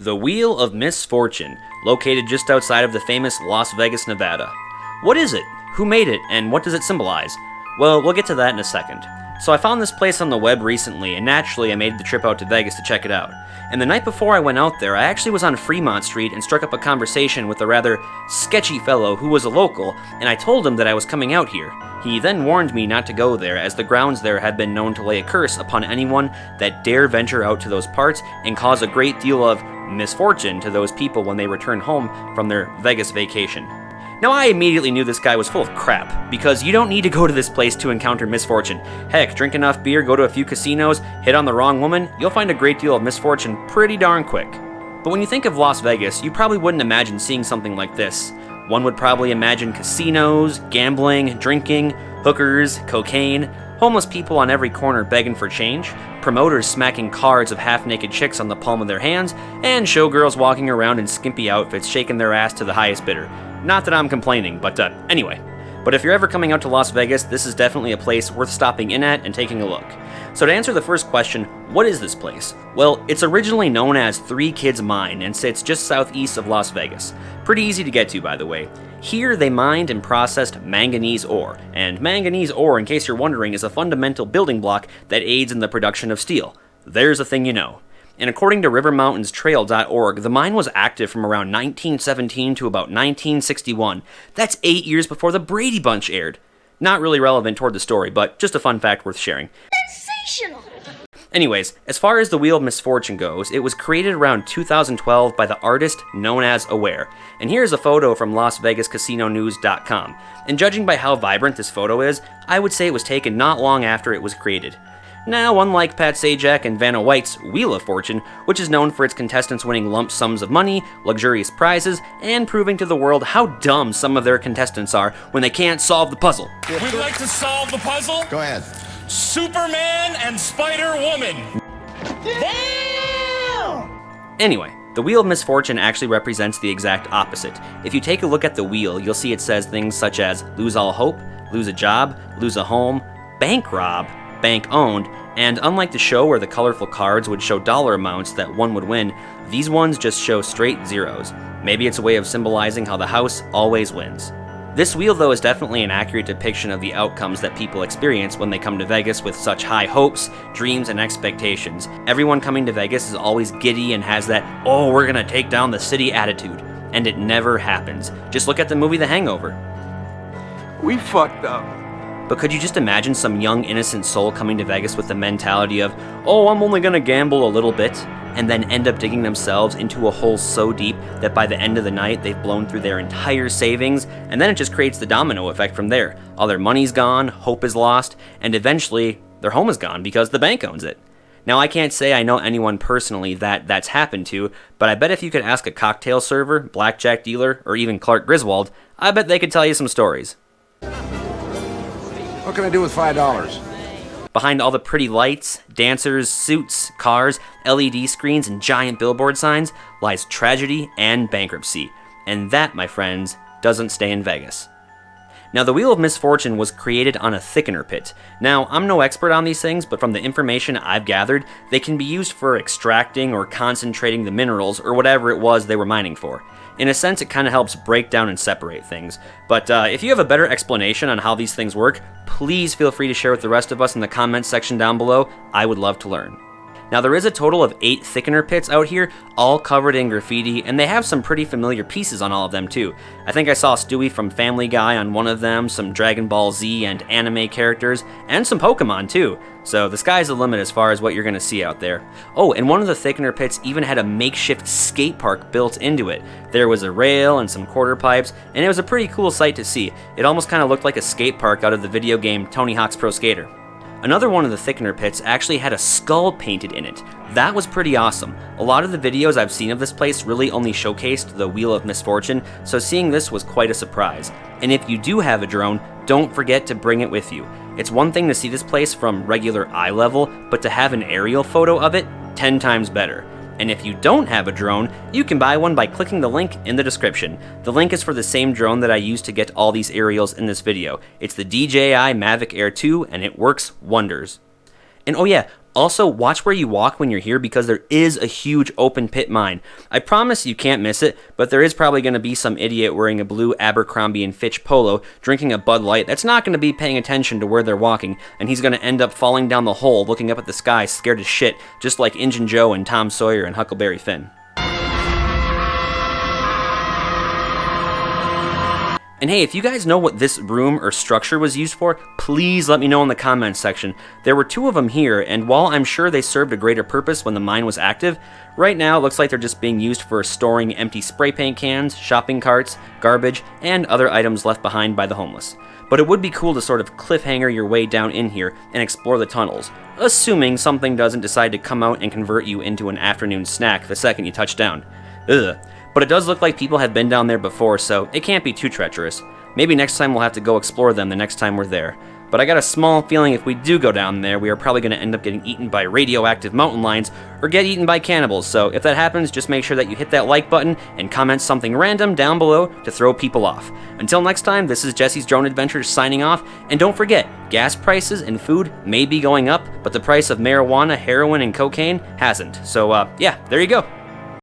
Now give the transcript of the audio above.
The Wheel of Misfortune, located just outside of the famous Las Vegas, Nevada. What is it? Who made it? And what does it symbolize? Well, we'll get to that in a second. So I found this place on the web recently, and naturally I made the trip out to Vegas to check it out. And the night before I went out there, I actually was on Fremont Street and struck up a conversation with a rather sketchy fellow who was a local, and I told him that I was coming out here. He then warned me not to go there, as the grounds there had been known to lay a curse upon anyone that dare venture out to those parts and cause a great deal of misfortune to those people when they return home from their Vegas vacation. Now, I immediately knew this guy was full of crap, because you don't need to go to this place to encounter misfortune. Heck, drink enough beer, go to a few casinos, hit on the wrong woman, you'll find a great deal of misfortune pretty darn quick. But when you think of Las Vegas, you probably wouldn't imagine seeing something like this. One would probably imagine casinos, gambling, drinking, hookers, cocaine, homeless people on every corner begging for change, promoters smacking cards of half-naked chicks on the palm of their hands, and showgirls walking around in skimpy outfits shaking their ass to the highest bidder. Not that I'm complaining, but anyway. But if you're ever coming out to Las Vegas, this is definitely a place worth stopping in at and taking a look. So to answer the first question, what is this place? Well, it's originally known as Three Kids Mine and sits just southeast of Las Vegas. Pretty easy to get to, by the way. Here they mined and processed manganese ore, and manganese ore, in case you're wondering, is a fundamental building block that aids in the production of steel. There's a thing you know. And according to rivermountainstrail.org, the mine was active from around 1917 to about 1961. That's 8 years before the Brady Bunch aired. Not really relevant toward the story, but just a fun fact worth sharing. Sensational! Anyways, as far as the Wheel of Misfortune goes, it was created around 2012 by the artist known as Aware. And here's a photo from LasVegasCasinoNews.com. And judging by how vibrant this photo is, I would say it was taken not long after it was created. Now, unlike Pat Sajak and Vanna White's Wheel of Fortune, which is known for its contestants winning lump sums of money, luxurious prizes, and proving to the world how dumb some of their contestants are when they can't solve the puzzle. We'd like to solve the puzzle. Go ahead. Superman and Spider-Woman. Damn! Anyway, the Wheel of Misfortune actually represents the exact opposite. If you take a look at the wheel, you'll see it says things such as lose all hope, lose a job, lose a home, bank rob, bank owned, and unlike the show where the colorful cards would show dollar amounts that one would win, these ones just show straight zeros. Maybe it's a way of symbolizing how the house always wins. This wheel, though, is definitely an accurate depiction of the outcomes that people experience when they come to Vegas with such high hopes, dreams, and expectations. Everyone coming to Vegas is always giddy and has that, oh, we're gonna take down the city attitude. And it never happens. Just look at the movie The Hangover. We fucked up. But could you just imagine some young, innocent soul coming to Vegas with the mentality of, oh, I'm only gonna gamble a little bit, and then end up digging themselves into a hole so deep that by the end of the night, they've blown through their entire savings, and then it just creates the domino effect from there. All their money's gone, hope is lost, and eventually, their home is gone because the bank owns it. Now, I can't say I know anyone personally that's happened to, but I bet if you could ask a cocktail server, blackjack dealer, or even Clark Griswold, I bet they could tell you some stories. What can I do with $5? Behind all the pretty lights, dancers, suits, cars, LED screens, and giant billboard signs lies tragedy and bankruptcy. And that, my friends, doesn't stay in Vegas. Now, the Wheel of Misfortune was created on a thickener pit. Now, I'm no expert on these things, but from the information I've gathered, they can be used for extracting or concentrating the minerals or whatever it was they were mining for. In a sense, it kind of helps break down and separate things. But if you have a better explanation on how these things work, please feel free to share with the rest of us in the comments section down below. I would love to learn. Now, there is a total of 8 thickener pits out here, all covered in graffiti, and they have some pretty familiar pieces on all of them too. I think I saw Stewie from Family Guy on one of them, some Dragon Ball Z and anime characters, and some Pokemon too. So the sky's the limit as far as what you're going to see out there. Oh, and one of the thickener pits even had a makeshift skate park built into it. There was a rail and some quarter pipes, and it was a pretty cool sight to see. It almost kind of looked like a skate park out of the video game Tony Hawk's Pro Skater. Another one of the thickener pits actually had a skull painted in it. That was pretty awesome. A lot of the videos I've seen of this place really only showcased the Wheel of Misfortune, so seeing this was quite a surprise. And if you do have a drone, don't forget to bring it with you. It's one thing to see this place from regular eye level, but to have an aerial photo of it, 10 times better. And if you don't have a drone, you can buy one by clicking the link in the description. The link is for the same drone that I used to get all these aerials in this video. It's the DJI MAVIC Air 2, and it works wonders. And oh yeah, Also, watch where you walk when you're here because there is a huge open pit mine. I promise you can't miss it, but there is probably going to be some idiot wearing a blue Abercrombie & Fitch polo drinking a Bud Light that's not going to be paying attention to where they're walking, and he's going to end up falling down the hole looking up at the sky scared as shit, just like Injun Joe and Tom Sawyer and Huckleberry Finn. And hey, if you guys know what this room or structure was used for, please let me know in the comments section. There were 2 of them here, and while I'm sure they served a greater purpose when the mine was active, right now it looks like they're just being used for storing empty spray paint cans, shopping carts, garbage, and other items left behind by the homeless. But it would be cool to sort of cliffhanger your way down in here and explore the tunnels, assuming something doesn't decide to come out and convert you into an afternoon snack the second you touch down. Ugh. But it does look like people have been down there before, so it can't be too treacherous. Maybe next time we'll have to go explore them the next time we're there. But I got a small feeling if we do go down there, we are probably going to end up getting eaten by radioactive mountain lions or get eaten by cannibals. So if that happens, just make sure that you hit that like button and comment something random down below to throw people off. Until next time, this is Jesse's Drone Adventures signing off. And don't forget, gas prices and food may be going up, but the price of marijuana, heroin, and cocaine hasn't. So yeah, there you go.